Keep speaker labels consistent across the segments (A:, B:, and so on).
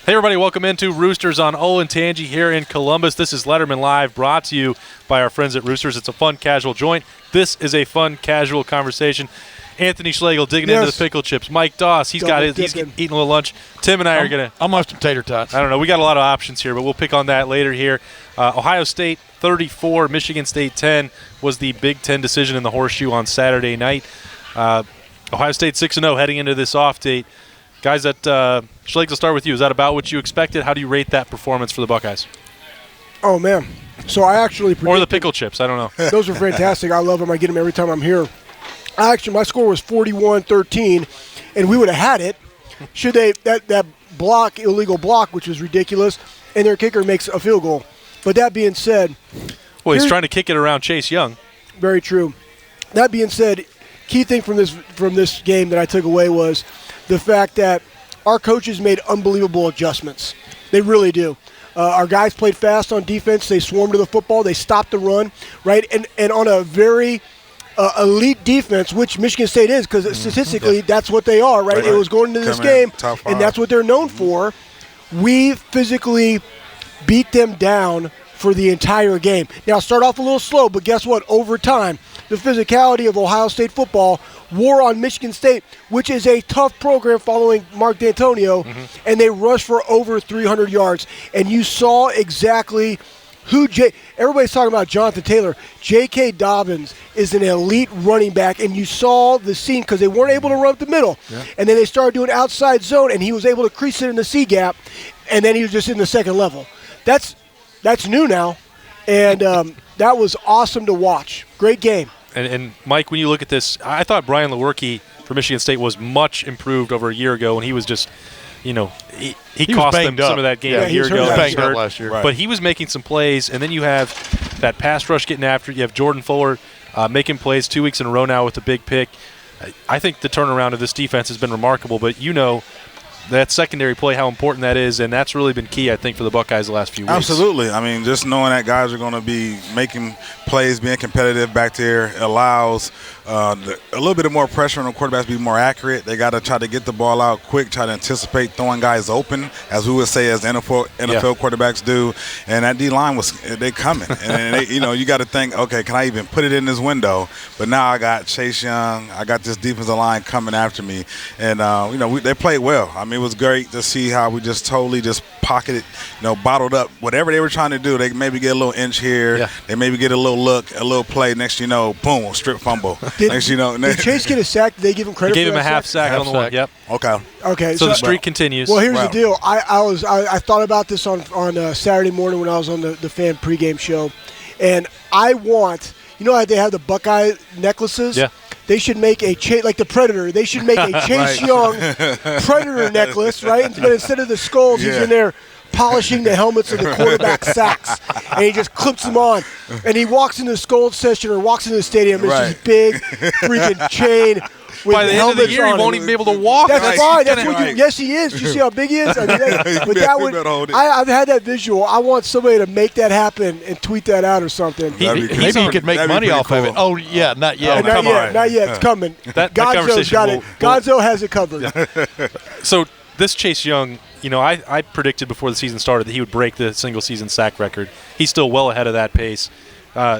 A: Hey, everybody. Welcome into Roosters on Olentangy here in Columbus. This is Letterman Live, brought to you by our friends at Roosters. It's a fun, casual joint. This is a fun, casual conversation. Anthony Schlegel digging into the pickle chips. Mike Doss, he's eating a little lunch. Tim and I are going to –
B: I'll munch some tater tots.
A: I don't know. We got a lot of options here, but we'll pick on that later here. Ohio State 34, Michigan State 10 was the Big Ten decision in the Horseshoe on Saturday night. Ohio State 6-0 heading into this off date. Guys, Schlegel, start with you. Is that about what you expected? How do you rate that performance for the Buckeyes?
C: Oh, man. So I actually predicted –
A: or the pickle chips. I don't know.
C: Those are fantastic. I love them. I get them every time I'm here. My score was 41-13, and we would have had it should they that block, illegal block, which was ridiculous, and their kicker makes a field goal. But that being said –
A: well, he's trying to kick it around Chase Young.
C: Very true. That being said, key thing from this game that I took away was the fact that our coaches made unbelievable adjustments. They really do. Our guys played fast on defense. They swarmed to the football. They stopped the run, right? And on a very elite defense, which Michigan State is, because statistically that's what they are, right? It was going into this game, and that's what they're known for. We physically beat them down for the entire game. Now, start off a little slow, but guess what? Over time, the physicality of Ohio State football wore on Michigan State, which is a tough program following Mark D'Antonio, and they rushed for over 300 yards. And you saw exactly who everybody's talking about Jonathan Taylor. J.K. Dobbins is an elite running back, and you saw the scene because they weren't able to run up the middle. Yeah. And then they started doing outside zone, and he was able to crease it in the C gap, and then he was just in the second level. That's new now, and that was awesome to watch. Great game.
A: And Mike, when you look at this, I thought Brian Lewerke for Michigan State was much improved over a year ago, and he was just, he cost them some of that game a year ago.
B: He was banged up last year.
A: Right. But he was making some plays, and then you have that pass rush getting after it. You have Jordan Fuller making plays 2 weeks in a row now with a big pick. I think the turnaround of this defense has been remarkable, but that secondary play, how important that is, and that's really been key, I think, for the Buckeyes the last few weeks.
D: Absolutely. I mean, just knowing that guys are going to be making plays, being competitive back there allows a little bit of more pressure on the quarterbacks to be more accurate. They got to try to get the ball out quick, try to anticipate throwing guys open, as we would say as NFL quarterbacks do. And that D-line they coming. And you got to think, okay, can I even put it in this window? But now I got Chase Young, I got this defensive line coming after me. And, they played well. I mean, it was great to see how we just totally just pocketed, bottled up whatever they were trying to do. They maybe get a little inch here. Yeah. They maybe get a little look, a little play. Next boom, strip fumble.
C: Did Chase get a sack? Did they give him credit for that?
A: They gave him a half sack on the one. Yep.
C: Okay.
A: So the streak continues.
C: Well, here's the deal. I thought about this on Saturday morning when I was on the fan pregame show, and I want how they have the Buckeye necklaces.
A: Yeah.
C: They should make like the Predator. They should make a Chase Young Predator necklace, right? But instead of the skulls, he's in there polishing the helmets of the quarterback sacks, and he just clips them on. And he walks into the skull session or walks into the stadium. It's just big freaking chain.
A: By the end of the year, he won't even be able to walk.
C: That's fine. Yes, he is. Do you see how big he is? I've had that visual. I want somebody to make that happen and tweet that out or something.
B: Maybe you could make money off of it. Oh, yeah, not yet.
C: Not yet. It's coming. Gonzo's got it. Gonzo has it covered.
A: So this Chase Young, I predicted before the season started that he would break the single-season sack record. He's still well ahead of that pace.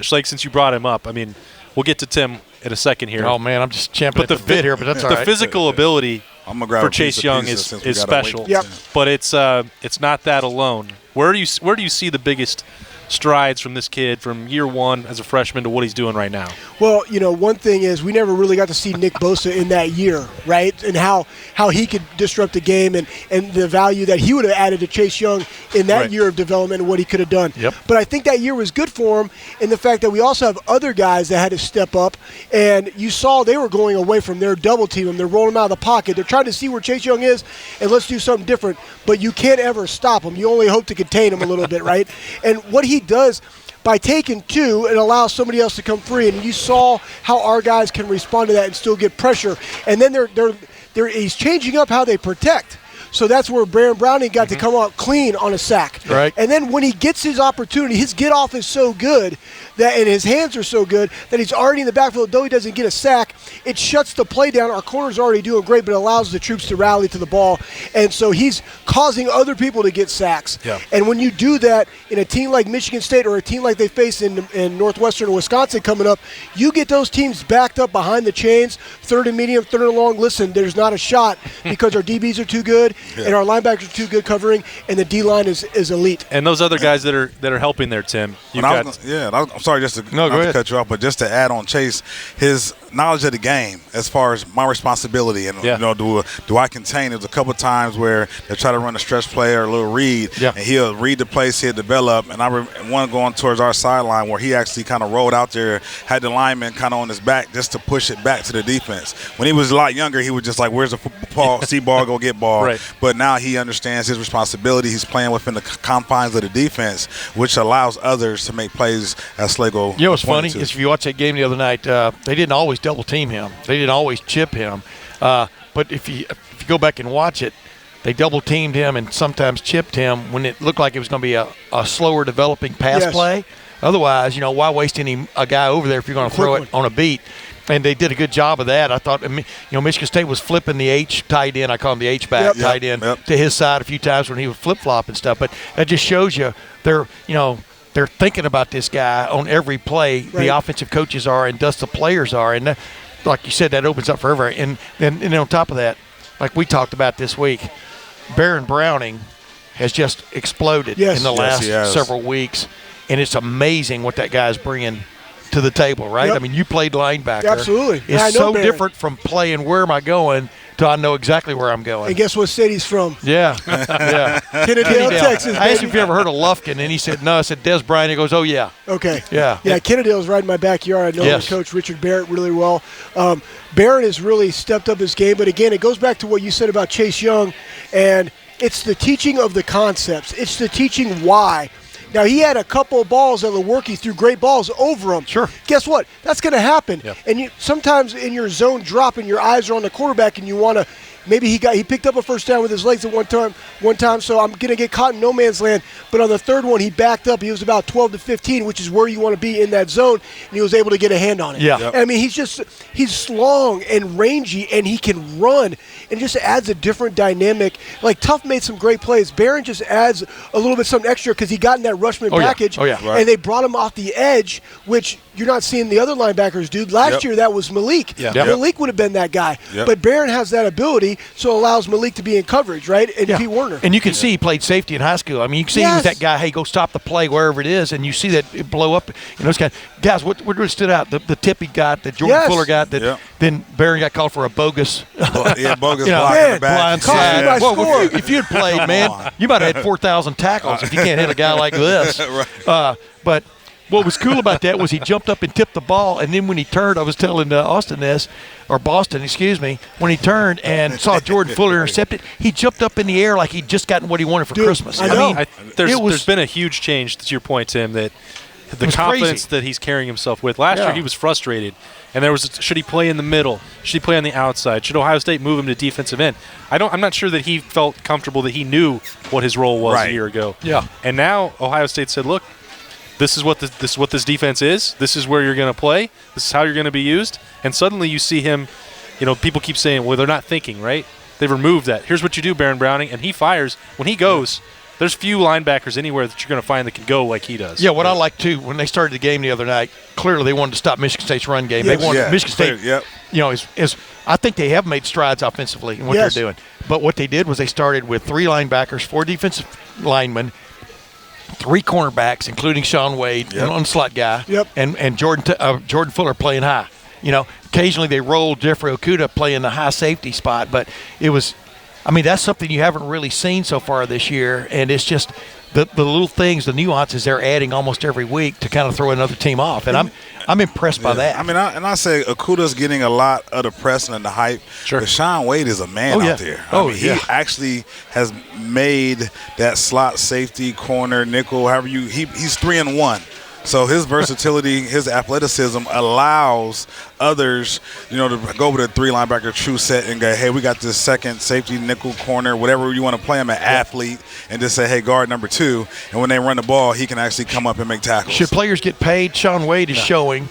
A: Schlegel, since you brought him up, we'll get to Tim in a second here.
B: Oh, man, I'm just champing at the bit here, but that's all right.
A: The physical ability for Chase Young is special.
C: Yep.
A: But it's not that alone. Where do you see the biggest strides from this kid from year one as a freshman to what he's doing right now?
C: Well, one thing is we never really got to see Nick Bosa in that year, right? And how he could disrupt the game and the value that he would have added to Chase Young in that year of development and what he could have done.
A: Yep.
C: But I think that year was good for him in the fact that we also have other guys that had to step up, and you saw they were going away from their double team him. They're rolling him out of the pocket. They're trying to see where Chase Young is, and let's do something different. But you can't ever stop him. You only hope to contain him a little bit, right? And what he does by taking two, it allows somebody else to come free, and you saw how our guys can respond to that and still get pressure. And then he's changing up how they protect. So that's where Baron Browning got to come out clean on a sack.
B: Right.
C: And then when he gets his opportunity, his get-off is so good and his hands are so good that he's already in the backfield, though he doesn't get a sack. it shuts the play down. Our corner's already doing great, but it allows the troops to rally to the ball. And so he's causing other people to get sacks.
A: Yeah.
C: And when you do that in a team like Michigan State or a team like they face in Northwestern or Wisconsin coming up, you get those teams backed up behind the chains, third and medium, third and long. Listen, there's not a shot because our DBs are too good and our linebackers are too good covering, and the D-line is elite.
A: And those other guys that are helping there, Tim.
D: I'm sorry just to, not to cut you off, but just to add on Chase, his knowledge of the game as far as my responsibility and do I contain. There's a couple of times where they try to run a stretch play or a little read, and he'll read the place, he'll develop. And I one going towards our sideline where he actually kind of rolled out there, had the lineman kind of on his back just to push it back to the defense. When he was a lot younger, he was just like, where's the football, see ball, go get ball.
A: Right.
D: But now he understands his responsibility. He's playing within the confines of the defense, which allows others to make plays as Schlegel.
B: You know what's funny is if you watch that game the other night, they didn't always double team him. They didn't always chip him. But if you go back and watch it, they double teamed him and sometimes chipped him when it looked like it was going to be a slower developing pass play. Otherwise, why waste a guy over there if you're going to throw it on a beat? And they did a good job of that. I thought, Michigan State was flipping the H tight end. I call him the H-back tight end to his side a few times when he would flip-flop and stuff. But that just shows you they're thinking about this guy on every play. Right. The offensive coaches are and thus the players are. And like you said, that opens up forever. And then on top of that, like we talked about this week, Baron Browning has just exploded in the last several weeks. And it's amazing what that guy's bringing to the table, right?
C: Yep.
B: I mean, you played linebacker.
C: Absolutely.
B: It's so different from playing where am I going to I know exactly where I'm going.
C: And guess what state he's from?
B: Yeah.
C: Kennedale, Texas.
B: I asked him if you ever heard of Lufkin, and he said no. I said, Des Bryant. He goes, oh, yeah.
C: Okay.
B: Yeah.
C: Kennedale's right in my backyard. I know the coach, Richard Barrett, really well. Barrett has really stepped up his game. But, again, it goes back to what you said about Chase Young, and it's the teaching of the concepts. It's the teaching why. Now, he had a couple of balls that were he threw great balls over him.
B: Sure.
C: Guess what? That's going to happen.
A: Yep.
C: And sometimes in your zone drop and your eyes are on the quarterback and you want to – maybe he picked up a first down with his legs at one time, so I'm going to get caught in no man's land. But on the third one, he backed up. He was about 12 to 15, which is where you want to be in that zone, and he was able to get a hand on it.
B: Yeah. Yep.
C: I mean, he's long and rangy, and he can run, and just adds a different dynamic. Like, Tough made some great plays. Barron just adds a little bit something extra because he got in that Rushman package,
B: Right.
C: And they brought him off the edge, which you're not seeing the other linebackers do. Last year, that was Malik.
A: Yeah.
C: Malik would have been that guy. But Barron has that ability, so it allows Malik to be in coverage, right? And Pete Werner.
B: And you can see he played safety in high school. I mean, you can see he was that guy, hey, go stop the play wherever it is, and you see that it blow up. Those guys, what really stood out, the tip he got, that Jordan Fuller got, that then Barron got called for a bogus
D: bogus block in the back.
C: Blind
B: Well, if you had played, man, you might have had 4,000 tackles if you can't hit a guy like this.
D: Right.
B: But what was cool about that was he jumped up and tipped the ball, and then when he turned, I was telling Boston, when he turned and saw Jordan Fuller intercept it, he jumped up in the air like he'd just gotten what he wanted for Christmas.
C: I know.
A: There's been a huge change, to your point, Tim, that the confidence that he's carrying himself with. Last year he was frustrated, and there was, should he play in the middle? Should he play on the outside? Should Ohio State move him to defensive end? I'm not sure that he felt comfortable that he knew what his role was a year ago.
B: Yeah.
A: And now Ohio State said, look, this is what this defense is. This is where you're going to play. This is how you're going to be used. And suddenly you see him, people keep saying, well, they're not thinking, right? They've removed that. Here's what you do, Baron Browning. And he fires. When he goes, there's few linebackers anywhere that you're going to find that can go like he does.
B: Yeah, what I like, too, when they started the game the other night, clearly they wanted to stop Michigan State's run game.
C: Yes.
B: They wanted Michigan State,
D: Yep.
B: I think they have made strides offensively in what they're doing. But what they did was they started with 3 linebackers, 4 defensive linemen, 3 cornerbacks, including Sean Wade, an slot guy, and Jordan Fuller playing high. Occasionally they rolled Jeffrey Okudah playing the high safety spot, but it was – that's something you haven't really seen so far this year, and it's just the little things, the nuances they're adding almost every week to kind of throw another team off, and I'm impressed by that.
D: I say Okudah's getting a lot of the press and the hype.
A: Sure.
D: But Sean Wade is a man out there. He actually has made that slot safety, corner, nickel, he's 3-in-1. So his versatility, his athleticism allows others, to go with a 3 linebacker true set and go, hey, we got this second safety, nickel, corner, whatever you want to play him, an athlete, and just say, hey, guard number 2. And when they run the ball, he can actually come up and make tackles.
B: Should players get paid? Shaun Wade is showing,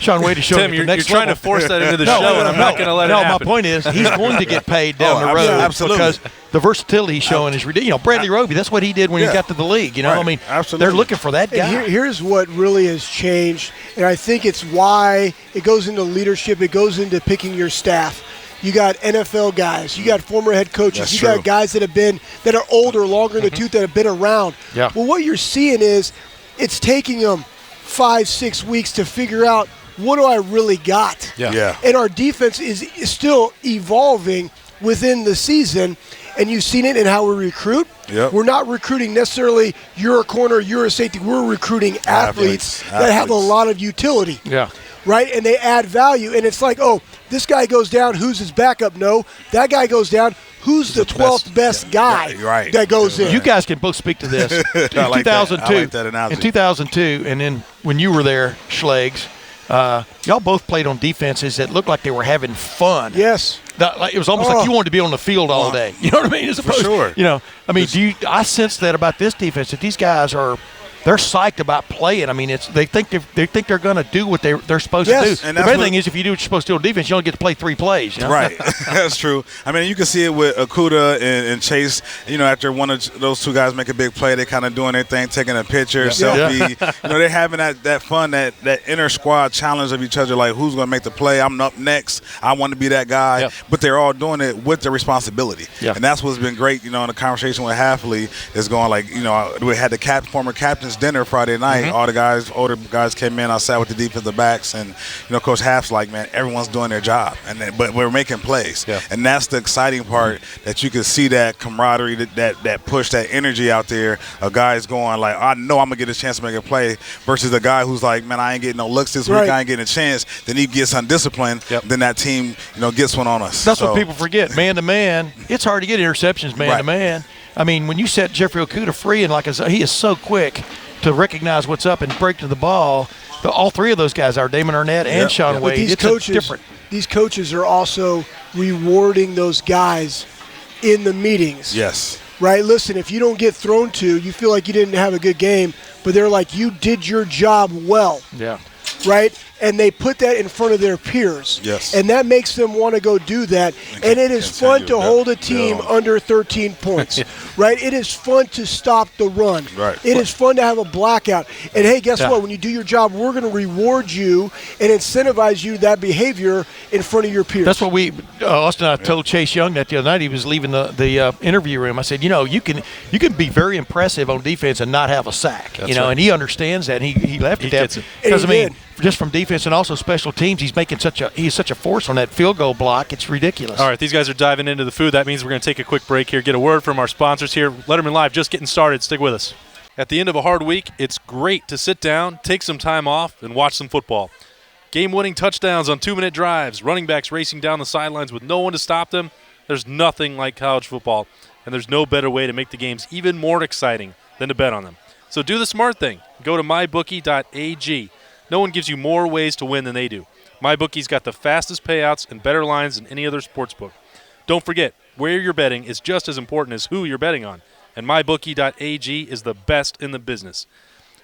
B: Shaun Wade is showing
A: Tim,
B: at the
A: you're
B: next
A: trying
B: level.
A: to force that into the show, and I'm not going to let it happen.
B: No, my point is he's going to get paid down the road
D: absolutely.
B: because the versatility he's showing is ridiculous. Bradley Roby, that's what he did when he got to the league.
D: Right. Absolutely.
B: They're looking for that guy.
C: And here's what really has changed, and I think it's why it goes into leadership. It goes into picking your staff. You got NFL guys. You got former head coaches.
D: That's
C: you
D: true.
C: got guys that are older, longer in the tooth, that have been around.
B: Yeah.
C: Well, what you're seeing is it's taking them 5-6 weeks to figure out, what do I really got?
D: Yeah.
C: And our defense is still evolving within the season, and you've seen it in how we recruit.
D: Yep.
C: We're not recruiting necessarily you're a corner, you're a safety. We're recruiting athletes that have a lot of utility.
B: Yeah.
C: Right? And they add value. And it's like, oh, this guy goes down, who's his backup? No. That guy goes down, who's the 12th best guy that goes in?
B: You guys can both speak to this. In 2002,
D: I like that analogy.
B: in 2002, and then when you were there, Schlegel, y'all both played on defenses that looked like they were having fun.
C: Yes.
B: It was almost like you wanted to be on the field all day. You know what I mean?
D: For sure.
B: I sense that about this defense, that these guys they're psyched about playing. I mean, they think they're going to do what they're supposed to do.
D: And
B: the main thing is, if you do what you're supposed to do on defense, you only get to play 3 plays.
D: Right. That's true. I mean, you can see it with Okudah and Chase. After one of those 2 guys make a big play, they kind of doing their thing, taking a picture, selfie. They're having that fun, that inner squad challenge of each other, like, who's going to make the play? I'm up next. I want to be that guy.
A: Yep.
D: But they're all doing it with the responsibility.
B: Yep.
D: And that's what's been great, in the conversation with Halfley is going, like, we had the former captain's dinner Friday night. All the older guys came in. I sat with the defensive backs, and Coach Half's like, man, everyone's doing their job, but we're making plays, and that's the exciting part, that you can see that camaraderie, that push, that energy out there of guys going like, I know I'm gonna get a chance to make a play, versus the guy who's like, man, I ain't getting no looks this week, I ain't getting a chance. Then he gets undisciplined. Then that team, gets one on us.
B: That's what people forget. Man to man, it's hard to get interceptions man to man. I mean, when you set Jeffrey Okudah free, and he is so quick to recognize what's up and break to the ball. All 3 of those guys are Damon Arnett and Shaun Wade.
C: These coaches are also rewarding those guys in the meetings.
D: Yes.
C: Right? Listen, if you don't get thrown to, you feel like you didn't have a good game, but they're like, you did your job well.
B: Yeah.
C: Right? And they put that in front of their peers.
D: Yes.
C: And that makes them want to go do that. And it is fun to hold a team under 13 points. Right? It is fun to stop the run.
D: Right.
C: It is fun to have a blackout. And, hey, guess what? When you do your job, we're going to reward you and incentivize you that behavior in front of your peers.
B: That's what Austin and I told Chase Young that the other night. He was leaving the interview room. I said, you can be very impressive on defense and not have a sack.
A: That's
B: and he understands that. And he left it there. Because, just from defense and also special teams, he's such a force on that field goal block. It's ridiculous.
A: All right, these guys are diving into the food. That means we're going to take a quick break here, get a word from our sponsors here. Letterman Live just getting started. Stick with us. At the end of a hard week, it's great to sit down, take some time off, and watch some football. Game-winning touchdowns on 2-minute drives, running backs racing down the sidelines with no one to stop them. There's nothing like college football, and there's no better way to make the games even more exciting than to bet on them. So do the smart thing. Go to mybookie.ag. No one gives you more ways to win than they do. MyBookie's got the fastest payouts and better lines than any other sportsbook. Don't forget, where you're betting is just as important as who you're betting on. And mybookie.ag is the best in the business.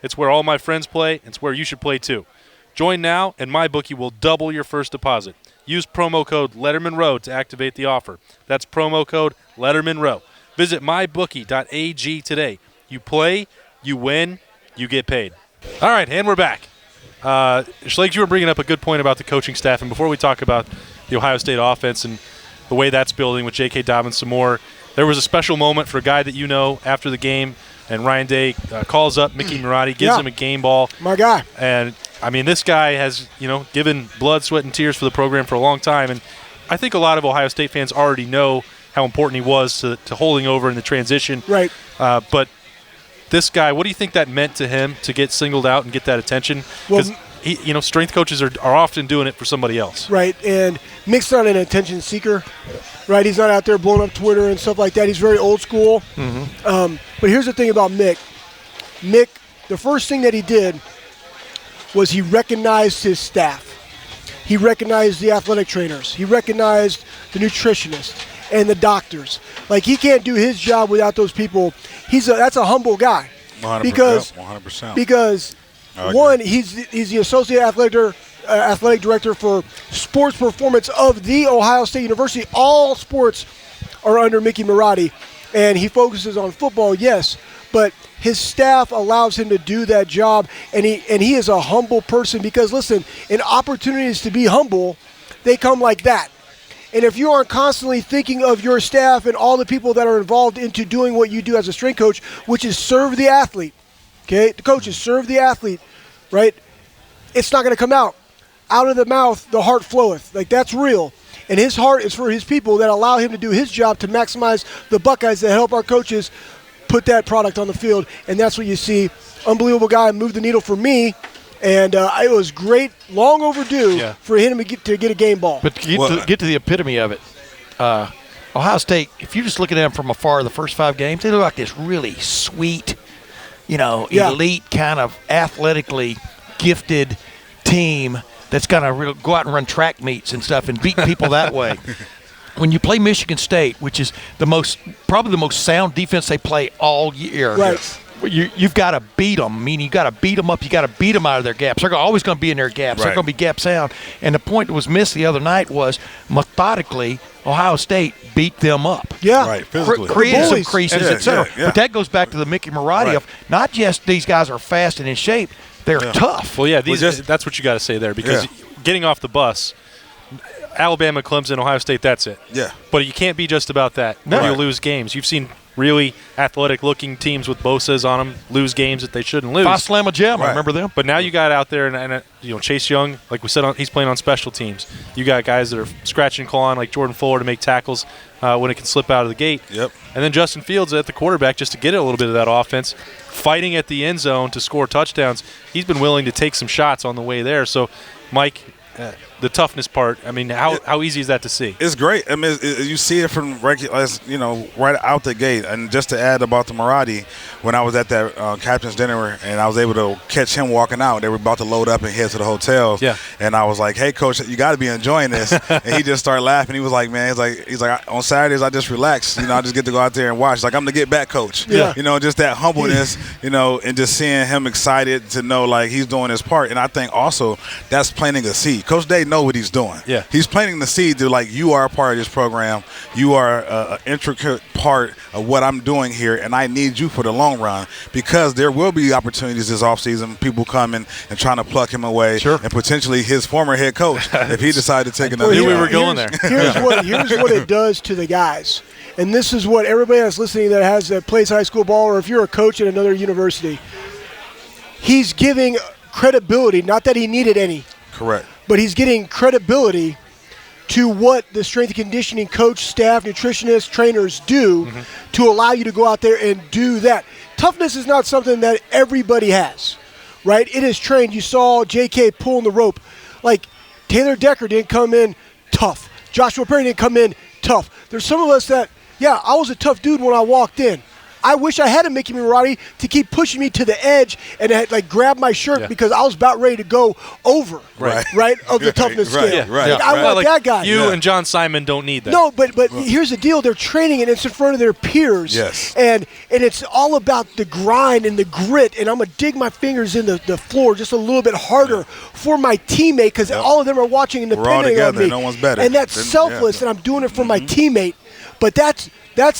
A: It's where all my friends play. It's where you should play too. Join now, and MyBookie will double your first deposit. Use promo code Lettermen Row to activate the offer. That's promo code Lettermen Row. Visit mybookie.ag today. You play, you win, you get paid. All right, and we're back. Schlegel, you were bringing up a good point about the coaching staff, and before we talk about the Ohio State offense and the way that's building with J.K. Dobbins some more, there was a special moment for a guy that you know after the game, and Ryan Day calls up Mickey Marotti, gives him a game ball.
C: My guy.
A: And, I mean, this guy has, given blood, sweat, and tears for the program for a long time, and I think a lot of Ohio State fans already know how important he was to holding over in the transition.
C: Right.
A: But this guy, what do you think that meant to him to get singled out and get that attention? Because strength coaches are often doing it for somebody else.
C: Right, and Mick's not an attention seeker, right? He's not out there blowing up Twitter and stuff like that. He's very old school. Mm-hmm. But here's the thing about Mick. Mick, the first thing that he did was he recognized his staff. He recognized the athletic trainers. He recognized the nutritionists and the doctors. Like, he can't do his job without those people. That's a humble guy.
D: 100%.
C: Because one, he's the associate athletic director for sports performance of the Ohio State University. All sports are under Mickey Marotti, and he focuses on football, yes, but his staff allows him to do that job, and he is a humble person because, listen, in opportunities to be humble, they come like that. And if you aren't constantly thinking of your staff and all the people that are involved into doing what you do as a strength coach, which is serve the athlete, okay? The coaches serve the athlete, right? It's not going to come out. Out of the mouth, the heart floweth. Like, that's real. And his heart is for his people that allow him to do his job to maximize the Buckeyes that help our coaches put that product on the field. And that's what you see. Unbelievable guy, moved the needle for me. And it was great, long overdue for him to get a game ball.
B: But to get to the epitome of it, Ohio State, if you just look at them from afar, the first 5 games, they look like this really sweet, elite kind of athletically gifted team that's going to go out and run track meets and stuff and beat people that way. When you play Michigan State, which is probably the most sound defense they play all year,
C: right.
B: You've got to beat them. Meaning you got to beat them up. You got to beat them out of their gaps. They're always going to be in their gaps.
D: Right.
B: They're going to be gap sound. And the point that was missed the other night was methodically Ohio State beat them up.
C: Yeah,
D: right. Physically,
B: created some creases, etc.
D: Yeah.
B: But that goes back to the Mickey Marotti of not just these guys are fast and in shape. They're tough.
A: Well, yeah, that's what you got to say there because getting off the bus, Alabama, Clemson, Ohio State, that's it.
D: Yeah.
A: But you can't be just about that.
B: No.
A: You'll lose games. You've seen really athletic-looking teams with Bosa's on them lose games that they shouldn't lose.
B: If I slam a gem, I remember them.
A: But now you got out there, and Chase Young, like we said, he's playing on special teams. You got guys that are scratching and clawing like Jordan Fuller to make tackles when it can slip out of the gate.
D: Yep.
A: And then Justin Fields at the quarterback just to get a little bit of that offense, fighting at the end zone to score touchdowns. He's been willing to take some shots on the way there. So, Mike, the toughness part, I mean, how easy is that to see?
D: It's great. I mean, you see it from right out the gate. And just to add about the Marotti, when I was at that captain's dinner and I was able to catch him walking out, they were about to load up and head to the hotels.
A: Yeah.
D: And I was like, "Hey, coach, you got to be enjoying this." And he just started laughing. He was like, "Man, he's like on Saturdays I just relax. I just get to go out there and watch. Like I'm the get back coach.
C: Yeah.
D: Just that humbleness. And just seeing him excited to know like he's doing his part. And I think also that's planting a seed. Coach Day know what he's doing.
A: Yeah.
D: He's planting the seed to like you are a part of this program. You are an intricate part of what I'm doing here, and I need you for the long run because there will be opportunities this offseason, people coming and trying to pluck him away, and potentially his former head coach if he decided to take another
A: knew
D: job.
A: we were going there.
C: Here's what it does to the guys, and this is what everybody that's listening that plays high school ball, or if you're a coach at another university, he's giving credibility. Not that he needed any.
D: Correct.
C: But he's getting credibility to what the strength and conditioning coach, staff, nutritionists, trainers do to allow you to go out there and do that. Toughness is not something that everybody has, right? It is trained. You saw J.K. pulling the rope. Like, Taylor Decker didn't come in tough. Joshua Perry didn't come in tough. There's some of us that, I was a tough dude when I walked in. I wish I had a Mickey Marotti to keep pushing me to the edge and grab my shirt because I was about ready to go over, of the toughness scale. I want that guy.
A: You and John Simon don't need that.
C: No, but here's the deal. They're training, and it's in front of their peers.
D: Yes.
C: And it's all about the grind and the grit, and I'm going to dig my fingers in the floor just a little bit harder for my teammate because all of them are watching and depending
D: We're all together.
C: on me.
D: No one's better.
C: And that's selfless, and I'm doing it for my teammate. But that's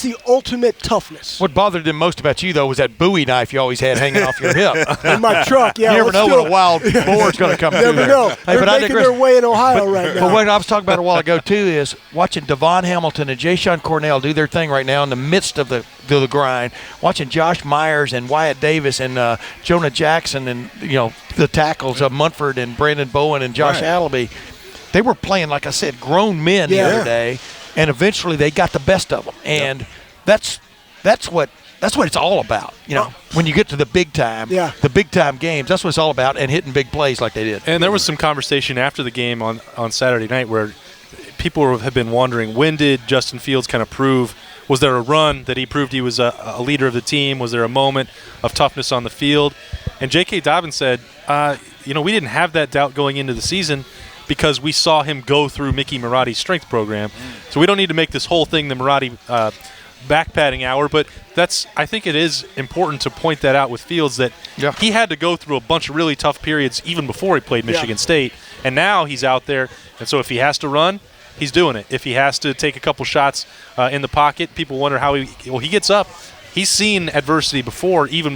C: the ultimate toughness.
B: What bothered them most about you, though, was that Bowie knife you always had hanging off your hip.
C: In my truck,
B: You never know when a wild boar's going to come through there.
C: Never know. They're making their way in Ohio right now.
B: But what I was talking about a while ago, too, is watching Devon Hamilton and Jayshon Cornell do their thing right now in the midst of the grind, watching Josh Myers and Wyatt Davis and Jonah Jackson and, the tackles of Munford and Brandon Bowen and Josh Allaby. They were playing, like I said, grown men the other day. And eventually they got the best of them, and that's what it's all about. When you get to the big time, the big time games, that's what it's all about, and hitting big plays like they did.
A: And there was some conversation after the game on Saturday night where people have been wondering, when did Justin Fields kind of prove? Was there a run that he proved he was a leader of the team? Was there a moment of toughness on the field? And J.K. Dobbins said, we didn't have that doubt going into the season because we saw him go through Mickey Marotti's strength program. So we don't need to make this whole thing the Marotti back padding hour, but I think it is important to point that out with Fields that he had to go through a bunch of really tough periods even before he played Michigan State, and now he's out there, and so if he has to run, he's doing it. If he has to take a couple shots in the pocket, people wonder how he gets up. He's seen adversity before, even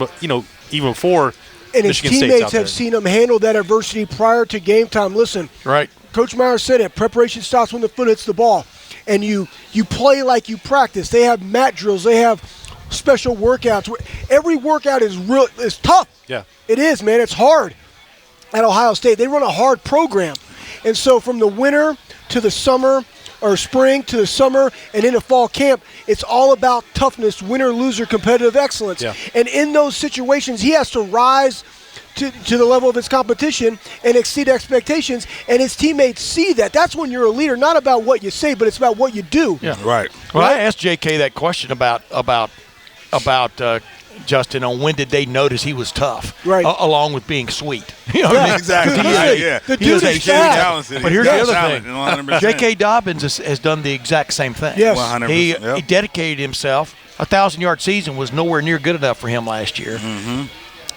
A: before
C: and
A: Michigan
C: his
A: State's
C: teammates
A: out there.
C: have seen him handle that adversity prior to game time. Listen,
B: right.
C: Coach Meyer said it, preparation stops when the foot hits the ball. And you play like you practice. They have mat drills. They have special workouts. Every workout is tough.
A: Yeah.
C: It is, man. It's hard at Ohio State. They run a hard program. And so from the winter to the summer, or spring to the summer and into fall camp, it's all about toughness, winner, loser, competitive excellence.
A: Yeah.
C: And in those situations, he has to rise to the level of his competition and exceed expectations, and his teammates see that. That's when you're a leader, not about what you say, but it's about what you do.
B: Yeah.
D: Right.
B: Well, I asked J.K. that question about Justin on when did they notice he was tough,
C: right?
B: Along with being sweet. You know what I mean?
D: Exactly.
C: The dude is fast.
B: But here's the other
D: talent,
B: thing.
D: 100%.
B: J.K. Dobbins has done the exact same thing.
C: Yes.
D: 100%.
B: He dedicated himself. A 1,000-yard season was nowhere near good enough for him last year.
D: Mm-hmm.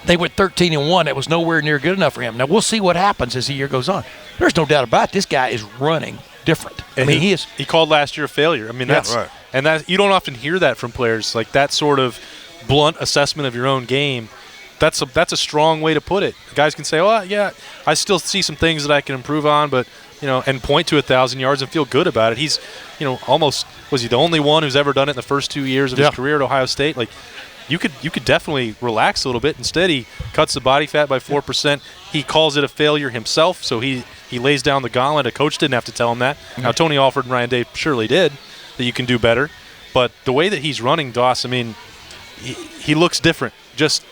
B: They went 13-1. That was nowhere near good enough for him. Now, we'll see what happens as the year goes on. There's no doubt about it. This guy is running different.
A: And he is. He called last year a failure. I mean, that's
D: right.
A: And that you don't often hear that from players, like that sort of blunt assessment of your own game. That's a strong way to put it. Guys can say, "Oh, yeah, I still see some things that I can improve on," but and point to 1,000 yards and feel good about it. He's, almost was he the only one who's ever done it in the first 2 years of his career at Ohio State? Like, you could definitely relax a little bit. Instead, he cuts the body fat by 4%. He calls it a failure himself, so he lays down the gauntlet. A coach didn't have to tell him that. Now, Tony Alford and Ryan Day surely did, that you can do better. But the way that he's running, Doss, I mean, he looks different. Just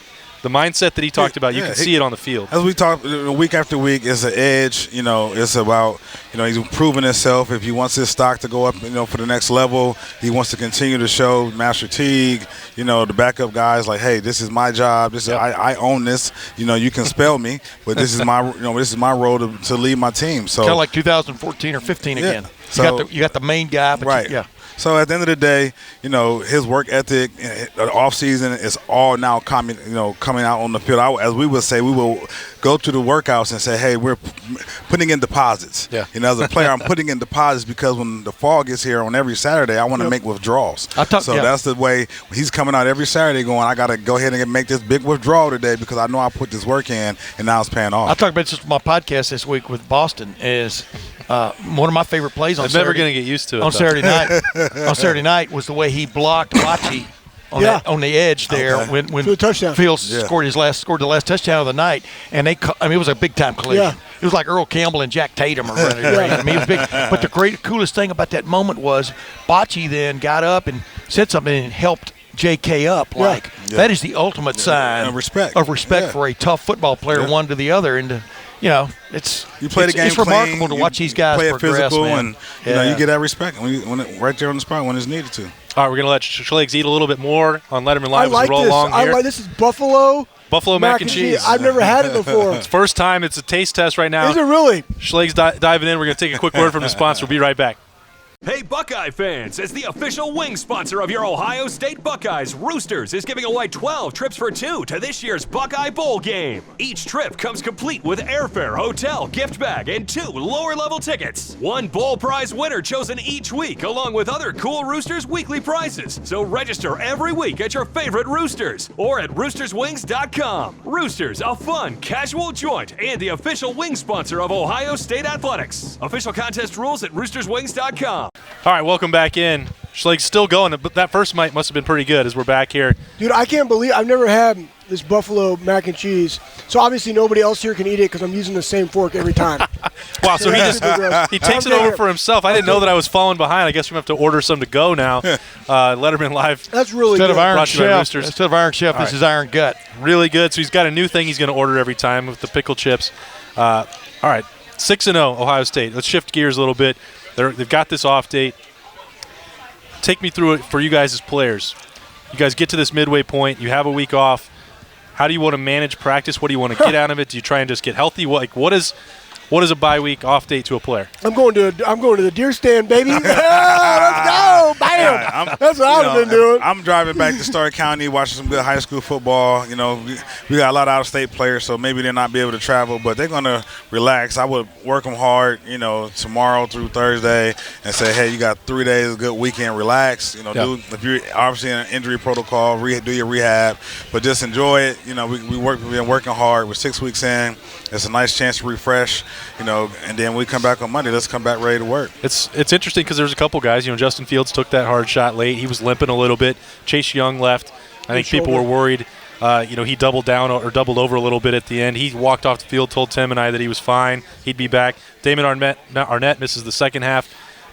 A: the mindset that he talked about, you can see it on the field.
D: As we talk week after week, it's an edge. It's about, he's improving himself. If he wants his stock to go up, for the next level, he wants to continue to show Master Teague, the backup guys, like, hey, this is my job. This is I own this. You can spell me, but this is my this is my role to lead my team. So
B: kind of like 2014 or 15 again.
D: So,
B: you got the main guy, but
D: right. So at the end of the day, his work ethic, the off season is all now coming out on the field. As we would say, we will go to the workouts and say, hey, we're putting in deposits.
A: Yeah.
D: As a player, I'm putting in deposits because when the fall gets here on every Saturday, I want to make withdrawals. That's the way he's coming out every Saturday going, I got to go ahead and make this big withdrawal today because I know I put this work in and now it's paying off.
B: I talked about this on my podcast this week with Boston is one of my favorite plays on
A: I'm
B: Saturday.
A: never going to get used to it.
B: On Saturday night. On Saturday night was the way he blocked Bocce on the edge there when Fields scored the last touchdown of the night, and it was a big time collision.
C: Yeah.
B: It was like Earl Campbell and Jack Tatum are running. I mean, it was big. But the coolest thing about that moment was Bocce then got up and said something and helped J.K. up. That is the ultimate sign
D: of respect
B: for a tough football player, one to the other, and it's remarkable to watch these guys
D: play
B: progress,
D: physical,
B: man.
D: And you get that respect right there on the spot when it's needed to.
A: All right, we're going to let Schlegel eat a little bit more on Letterman Live as we roll along here.
C: This is Buffalo
A: mac and cheese.
C: I've never had it before.
A: It's first time. It's a taste test right now.
C: Is it really?
A: Schlegel's diving in. We're going to take a quick word from the sponsor. We'll be right back.
E: Hey, Buckeye fans, as the official wing sponsor of your Ohio State Buckeyes, Roosters is giving away 12 trips for 2 to this year's Buckeye Bowl game. Each trip comes complete with airfare, hotel, gift bag, and 2 lower-level tickets. One bowl prize winner chosen each week, along with other cool Roosters weekly prizes. So register every week at your favorite Roosters or at roosterswings.com. Roosters, a fun, casual joint, and the official wing sponsor of Ohio State Athletics. Official contest rules at roosterswings.com.
A: All right, welcome back in. Schlegel's still going, but that first mic must have been pretty good as we're back here.
C: Dude, I can't believe I've never had this Buffalo mac and cheese. So obviously nobody else here can eat it because I'm using the same fork every time.
A: Wow, so he takes it over for himself. I didn't know that I was falling behind. I guess we have to order some to go now. Letterman Live.
C: That's really
B: good.
A: Instead
B: of Iron Chef, this is Iron Gut.
A: Really good. So he's got a new thing he's going to order every time with the pickle chips. All right, 6-0 Ohio State. Let's shift gears a little bit. They've got this off date. Take me through it for you guys as players. You guys get to this midway point. You have a week off. How do you want to manage practice? What do you want to get out of it? Do you try and just get healthy? What What is a bye week off date to a player?
C: I'm going to the deer stand, baby. Let's go, bam!
D: Yeah,
C: That's what I've been doing.
D: I'm driving back to Stark County, watching some good high school football. You know, we got a lot of out-of-state players, so maybe they'll not be able to travel, but they're going to relax. I would work them hard, you know, tomorrow through Thursday, and say, hey, you got 3 days, a good weekend, relax. You know, if you're obviously in an injury protocol, do your rehab, but just enjoy it. You know, we've been working hard. We're 6 weeks in. It's a nice chance to refresh, you know, and then we come back on Monday. Let's come back ready to work.
A: It's interesting because there's a couple guys. You know, Justin Fields took that hard shot late. He was limping a little bit. Chase Young left. I think people were worried. You know, he doubled down or doubled over a little bit at the end. He walked off the field, told Tim and I that he was fine. He'd be back. Damon Arnett misses the second half.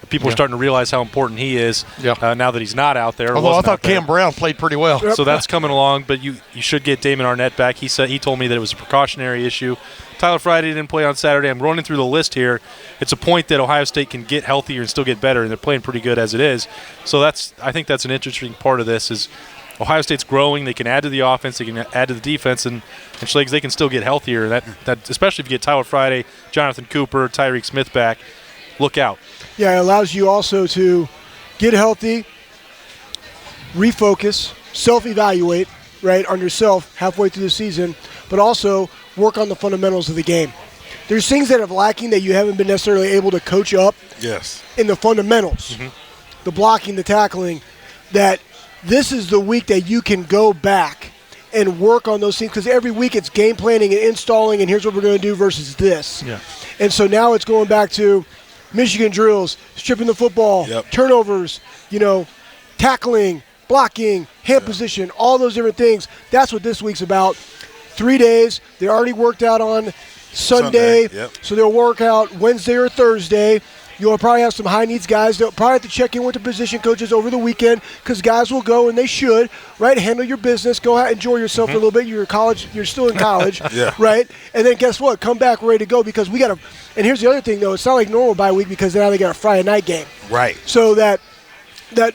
A: People are starting to realize how important he is now that he's not out there.
B: Although I thought Cam Brown played pretty well.
C: Yep.
A: So that's coming along, but you should get Damon Arnett back. He told me that it was a precautionary issue. Tyler Friday didn't play on Saturday. I'm running through the list here. It's a point that Ohio State can get healthier and still get better, and they're playing pretty good as it is. So I think that's an interesting part of this is Ohio State's growing. They can add to the offense. They can add to the defense, and Schlegel, they can still get healthier. That especially if you get Tyler Friday, Jonathan Cooper, Tyreek Smith back, look out.
C: Yeah, it allows you also to get healthy, refocus, self-evaluate, right, on yourself halfway through the season, but also work on the fundamentals of the game. There's things that are lacking that you haven't been necessarily able to coach up in the fundamentals, the blocking, the tackling, that this is the week that you can go back and work on those things because every week it's game planning and installing and here's what we're going to do versus this.
B: Yeah.
C: And so now it's going back to Michigan drills, stripping the football, turnovers, you know, tackling, blocking, hand position, all those different things. That's what this week's about. 3 days. They already worked out on Sunday. So they'll work out Wednesday or Thursday. You'll probably have some high needs guys. They'll probably have to check in with the position coaches over the weekend because guys will go, and they should, right? Handle your business. Go out, enjoy yourself a little bit. You're still in college, right? And then guess what? Come back ready to go because we got to – and here's the other thing, though. It's not like normal bye week because now they got a Friday night game.
D: Right.
C: So that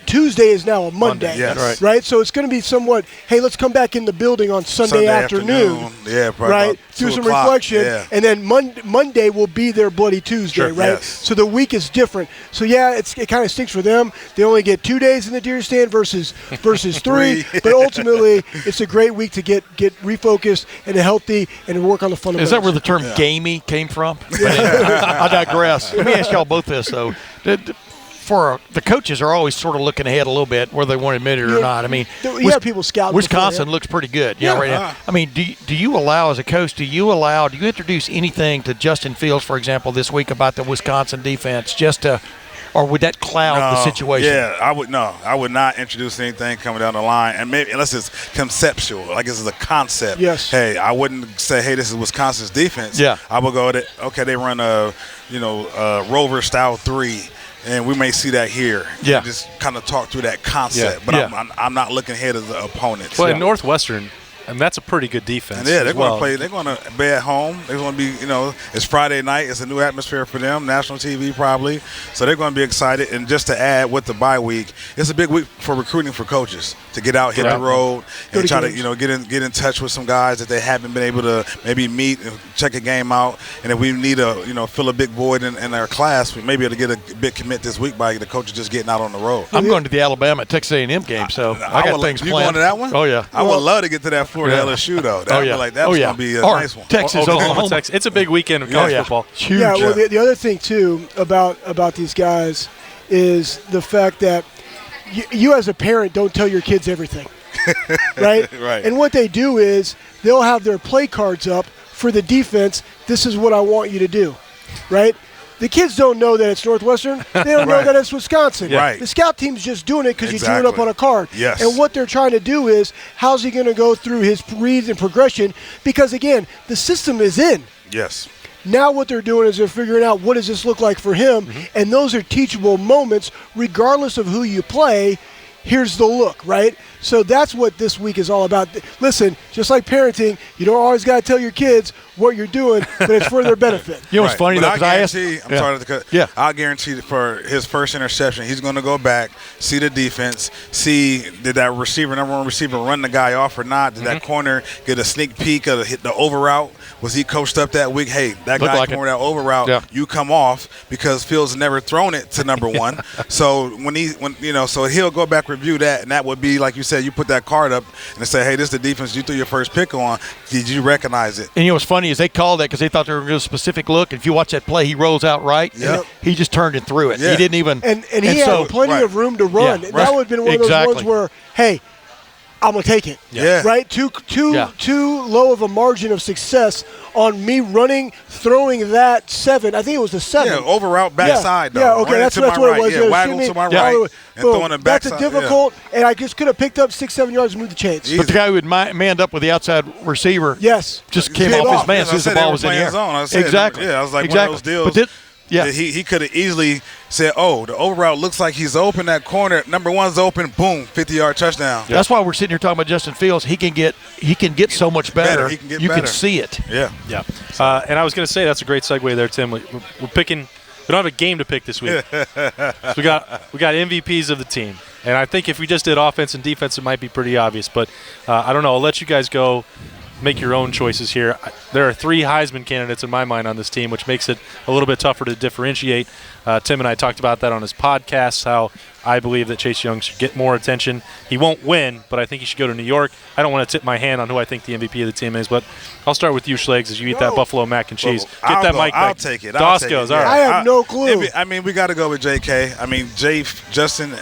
C: Tuesday is now a Monday. Right? So it's going to be somewhat, hey, let's come back in the building on Sunday afternoon.
D: Yeah, probably
C: right? Do some reflection. And then Monday will be their bloody Tuesday, right?
D: Yes.
C: So the week is different. So, yeah, it kind of stinks for them. They only get 2 days in the deer stand versus 3. But ultimately, it's a great week to get refocused and healthy and work on the fundamentals.
B: Is that where the term gamey came from? I digress. Let me ask y'all both this, though. The coaches are always sort of looking ahead a little bit, whether they want to admit it or not. I mean,
C: you have people scouting.
B: Wisconsin looks pretty good, right now. I mean, do you allow as a coach? Do you introduce anything to Justin Fields, for example, this week about the Wisconsin defense, or would that cloud the situation?
D: Yeah, I would not introduce anything coming down the line, and maybe unless it's conceptual, like this is a concept.
C: Yes.
D: Hey, I wouldn't say, hey, this is Wisconsin's defense.
B: Yeah.
D: I would go, okay, they run a rover style 3. And we may see that here.
B: Yeah.
D: Just kind of talk through that concept. But I'm not looking ahead of the opponents.
A: Well, in Northwestern, and that's a pretty good defense.
D: And they're going to play. They're going to be at home. They're going to be, it's Friday night. It's a new atmosphere for them, national TV probably. So they're going to be excited. And just to add with the bye week, it's a big week for recruiting for coaches to get out, hit the road, and try to, get in touch with some guys that they haven't been able to maybe meet and check a game out. And if we need to, fill a big void in our class, we may be able to get a big commit this week by the coaches just getting out on the road.
B: I'm going to the Alabama Texas A&M game, so I got things planned.
D: You going to that one?
B: Oh yeah.
D: I would love to get to that Florida LSU though. That's going to be a nice one.
B: Texas, Oklahoma.
A: Texas. It's a big weekend of college football.
B: Huge.
C: Yeah. Well, the other thing too about these guys is the fact that you as a parent don't tell your kids everything, right?
D: Right.
C: And what they do is they'll have their play cards up for the defense. This is what I want you to do, right? The kids don't know that it's Northwestern. They don't know that it's Wisconsin.
D: Right.
C: The scout team's just doing it because you drew it up on a card.
D: Yes.
C: And what they're trying to do is, how's he going to go through his reads and progression? Because, again, the system is in.
D: Yes.
C: Now what they're doing is they're figuring out what does this look like for him, and those are teachable moments regardless of who you play. here's the look, right? So that's what this week is all about. Listen, just like parenting, you don't always got to tell your kids what you're doing, but it's for their benefit.
B: You know what's funny, though, because I asked –
D: sorry to cut. Yeah. I'll guarantee that for his first interception, he's going to go back, see the defense, see did that receiver, number one receiver, run the guy off or not? Did that corner get a sneak peek of the over route? Was he coached up that week? Hey, that guy came over that over route. You come off because Fields never thrown it to number one. So so he'll go back, review that, and that would be, like you said, you put that card up and say, hey, this is the defense you threw your first pick on. Did you recognize it?
B: And you know what's funny is they called that because they thought they were going to do a specific look. And if you watch that play, he rolls out right.
C: Yep.
B: He just turned and threw it.
D: Yeah.
B: He didn't even.
C: And he had plenty of room to run.
B: Yeah,
C: and that would have been one of those ones where, hey, I'm going to take it.
D: Yeah.
C: Right? Too low of a margin of success on me running, throwing that 7. I think it was the 7.
D: Yeah, over route backside, though.
C: Yeah, okay, that's what it was.
D: Yeah, waggle to my right and throwing it backside.
C: That's a difficult, and I just could have picked up 6-7 yards and moved the chains.
B: But the guy who had manned up with the outside receiver just came off his man as soon as the ball was in the air.
D: Exactly. Yeah, I was like one of those deals.
B: But
D: he could have easily said, oh, the over route looks like he's open, that corner, number one's open, boom, 50-yard touchdown.
B: Yeah. That's why we're sitting here talking about Justin Fields. He can get so much better.
D: He can get
B: you
D: better.
B: can see it.
A: Yeah. And I was going to say that's a great segue there, Tim. We're picking. We don't have a game to pick this week. So we got MVPs of the team, and I think if we just did offense and defense, it might be pretty obvious. But I don't know. I'll let you guys go. Make your own choices here. There are 3 Heisman candidates in my mind on this team, which makes it a little bit tougher to differentiate. Tim and I talked about that on his podcast, how I believe that Chase Young should get more attention. He won't win, but I think he should go to New York. I don't want to tip my hand on who I think the MVP of the team is, but I'll start with you, Schlegs, as you eat that buffalo mac and cheese. Get that mic back.
D: I'll take it.
A: Doss goes. All right.
C: I have no clue.
D: We got to go with J.K. I mean, Justin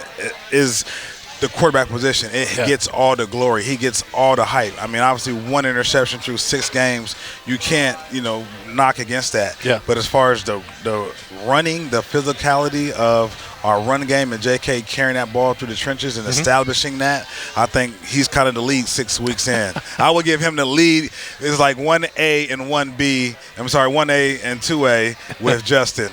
D: is – the quarterback position, it gets all the glory. He gets all the hype. I mean, obviously 1 interception through 6 games, you can't, knock against that.
A: Yeah.
D: But as far as the running, the physicality of our run game and J.K. carrying that ball through the trenches and establishing that, I think he's kind of the lead 6 weeks in. I would give him the lead. It's like 1A and 1B. I'm sorry, 1A and 2A with Justin,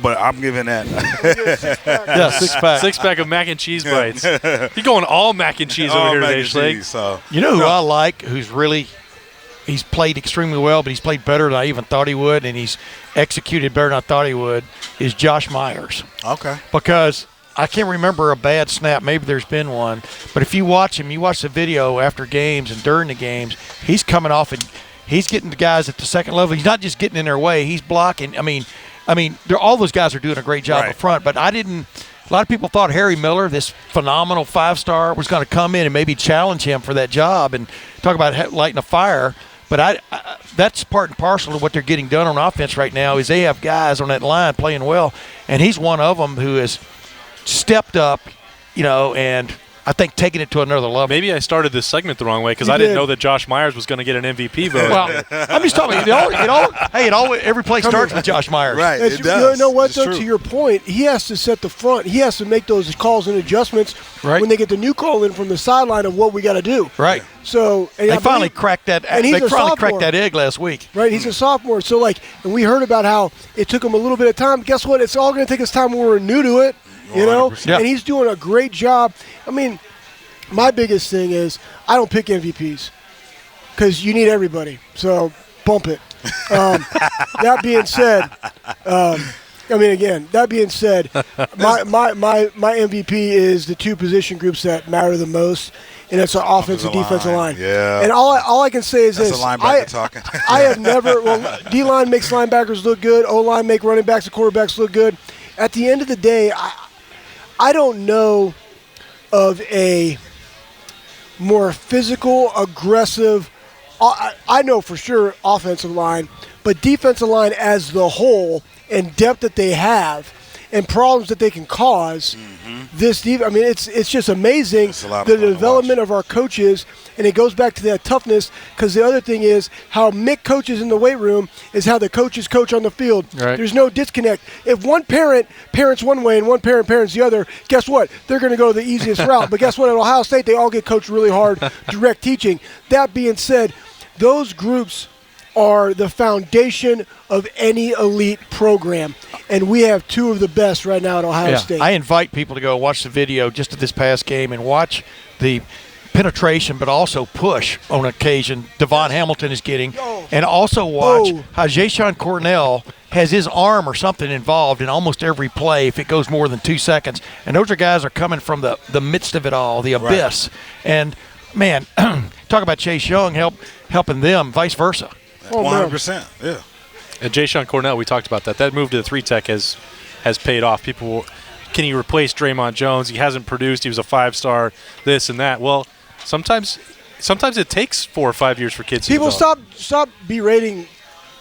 D: but I'm giving that.
B: 6-pack.
A: 6-pack of mac and cheese bites. You're going all mac and cheese over here today, Schlegel.
D: So.
B: You know who I like, who's really – he's played extremely well, but he's played better than I even thought he would, and he's executed better than I thought he would, is Josh Myers.
D: Okay.
B: Because I can't remember a bad snap. Maybe there's been one. But if you watch him, you watch the video after games and during the games, he's coming off and he's getting the guys at the second level. He's not just getting in their way. He's blocking. I mean, all those guys are doing a great job up front, but a lot of people thought Harry Miller, this phenomenal 5-star, was going to come in and maybe challenge him for that job and talk about lighting a fire. But that's part and parcel of what they're getting done on offense right now is they have guys on that line playing well, and he's one of them who has stepped up, and I think taking it to another level.
A: Maybe I started this segment the wrong way because I didn't know that Josh Myers was going to get an MVP vote.
B: Well, I'm just talking. Every play starts with Josh Myers.
D: Right, it does.
C: You know what,
D: it's
C: though?
D: true.
C: To your point, he has to set the front. He has to make those calls and adjustments when they get the new call in from the sideline of what we got to do.
B: Right.
C: So
B: they finally cracked that.
C: And he's
B: they finally
C: sophomore.
B: cracked that egg last week.
C: Right, he's a sophomore. So and we heard about how it took him a little bit of time. Guess what? It's all going to take us time when we're new to it.
D: 100%.
C: And he's doing a great job. I mean, my biggest thing is I don't pick MVPs because you need everybody. So bump it. That being said, my MVP is the 2 position groups that matter the most, and it's our offensive defensive line.
D: Yeah.
C: And all I can say is
D: That's
C: this:
D: a linebacker talking.
C: I have never. Well, D-line makes linebackers look good. O-line make running backs and quarterbacks look good. At the end of the day, I don't know of a more physical, aggressive. I know for sure offensive line, but defensive line as the whole and depth that they have and problems that they can cause. It's just amazing the development of our coaches, and it goes back to that toughness. Because the other thing is how Mick coaches in the weight room is how the coaches coach on the field.
A: Right.
C: There's no disconnect. If one parent parents one way and one parent parents the other, guess what? They're going to go the easiest route. But guess what? At Ohio State, they all get coached really hard, direct teaching. That being said, those groups are the foundation of any elite program, and we have two of the best right now at Ohio State.
B: I invite people to go watch the video just of this past game and watch the penetration, but also push on occasion Devon Hamilton is getting, and also watch how Jayshon Cornell has his arm or something involved in almost every play if it goes more than 2 seconds. And those are guys are coming from the midst of it all, the abyss. Right. And, man, talk about Chase Young helping them, vice versa.
D: 100%, yeah.
A: And Jayshon Cornell, we talked about that. That move to the 3-tech has paid off. People, can he replace Draymond Jones? He hasn't produced. He was a 5-star, this and that. Well, sometimes it takes 4 or 5 years for kids.
C: People
A: to
C: stop berating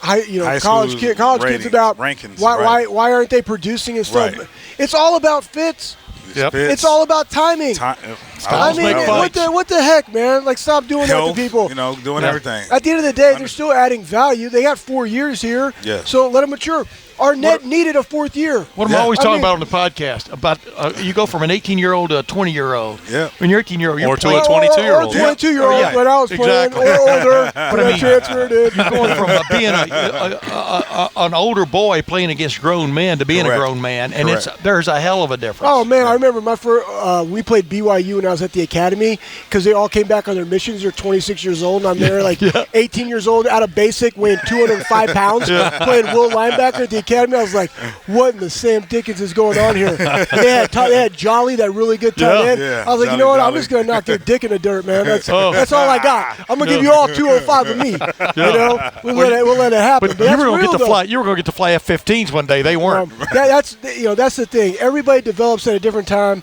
C: college kids about
D: rankings,
C: why aren't they producing and stuff.
D: Right.
C: It's all about fits.
B: Yep.
C: It's all about timing. I mean, what the heck, man? Like, stop doing that to people.
D: Doing everything.
C: At the end of the day, they're still adding value. They got 4 years here, so let them mature. Arnett needed a 4th year.
B: What am I always talking about on the podcast? About you go from an 18-year-old to a 20-year-old.
D: Yeah.
B: When you're 18-year-old,
A: or to a 22-year-old.
C: Or a 22-year-old when I was playing, or older. But I mean, transferred in.
B: You're going from being an older boy playing against grown men to being a grown man, and there's a hell of a difference.
C: Oh, man, I remember my first we played BYU when I was at the academy because they all came back on their missions. They're 26 years old, and I'm there 18 years old, out of basic, weighing 205 pounds, playing Will linebacker at the academy. I was like, what in the Sam Dickens is going on here? They had Jolly, that really good tight end. I was like, you know what? I'm just going to knock their dick in the dirt, man. That's all I got. I'm going to give you all 205 of me. We'll let it happen. But you were going
B: to get to fly F-15s one day. They weren't.
C: That's the thing. Everybody develops at a different time.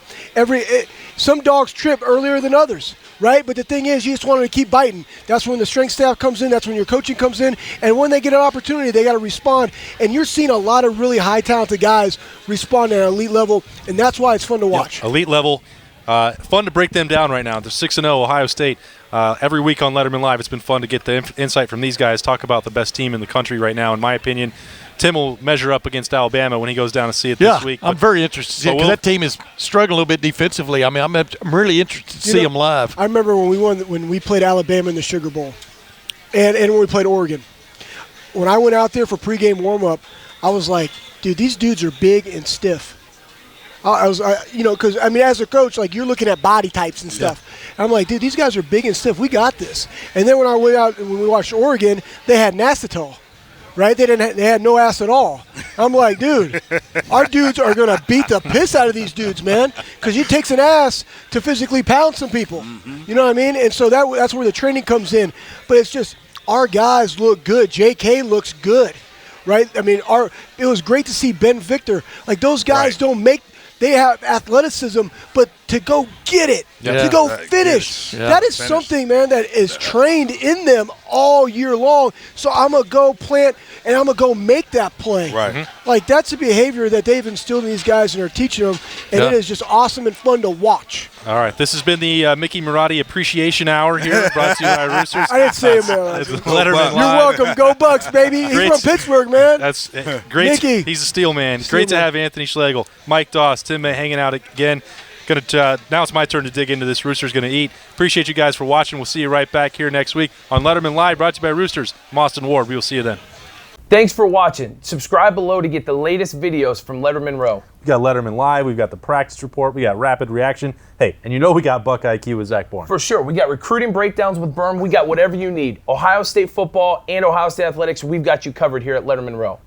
C: Some dogs trip earlier than others, right? But the thing is, you just want them to keep biting. That's when the strength staff comes in. That's when your coaching comes in. And when they get an opportunity, they got to respond. And you're seeing a lot of really high talented guys respond at an elite level, and that's why it's fun to watch.
A: Elite level. Fun to break them down right now. They're 6-0, Ohio State. Every week on Letterman Live, it's been fun to get the insight from these guys, talk about the best team in the country right now, in my opinion. Tim will measure up against Alabama when he goes down to see it this week.
B: I'm very interested because that team is struggling a little bit defensively. I mean, I'm really interested to see them live.
C: I remember when we played Alabama in the Sugar Bowl, and when we played Oregon. When I went out there for pregame warm-up, I was like, dude, these dudes are big and stiff. Because as a coach, like, you're looking at body types and stuff. And I'm like, dude, these guys are big and stiff. We got this. And then when I went out and when we watched Oregon, they had Nacetol. Right? They had no ass at all. I'm like, dude, our dudes are going to beat the piss out of these dudes, man, because it takes an ass to physically pound some people. Mm-hmm. You know what I mean? And so that's where the training comes in. But it's just our guys look good. J.K. looks good, right? I mean, it was great to see Ben Victor. Like, those guys they have athleticism, but to go get it, to go finish, that is something, man, that is trained in them all year long. So I'm going to go plant and I'm going to go make that play.
D: Right. Mm-hmm.
C: Like, that's a behavior that they've instilled in these guys and are teaching them, and it is just awesome and fun to watch.
A: All right, this has been the Mickey Marotti Appreciation Hour here, brought to you by Roosters.
C: I didn't say it, man.
A: Letterman Live.
C: You're welcome. Go Bucks, baby. He's from Pittsburgh, man.
A: That's great.
C: Mickey.
A: He's a steel man. Great to have Anthony Schlegel, Mike Doss, Tim May hanging out again. Now it's my turn to dig into this Roosters Gonna Eat. Appreciate you guys for watching. We'll see you right back here next week on Letterman Live, brought to you by Roosters. I'm Austin Ward. We will see you then.
F: Thanks for watching. Subscribe below to get the latest videos from Lettermen Row.
A: We got Letterman Live. We've got the practice report. We got rapid reaction. Hey, and we got Buckeye IQ with Zach Bourne.
F: For sure. We got recruiting breakdowns with Berm. We got whatever you need. Ohio State football and Ohio State athletics, we've got you covered here at Lettermen Row.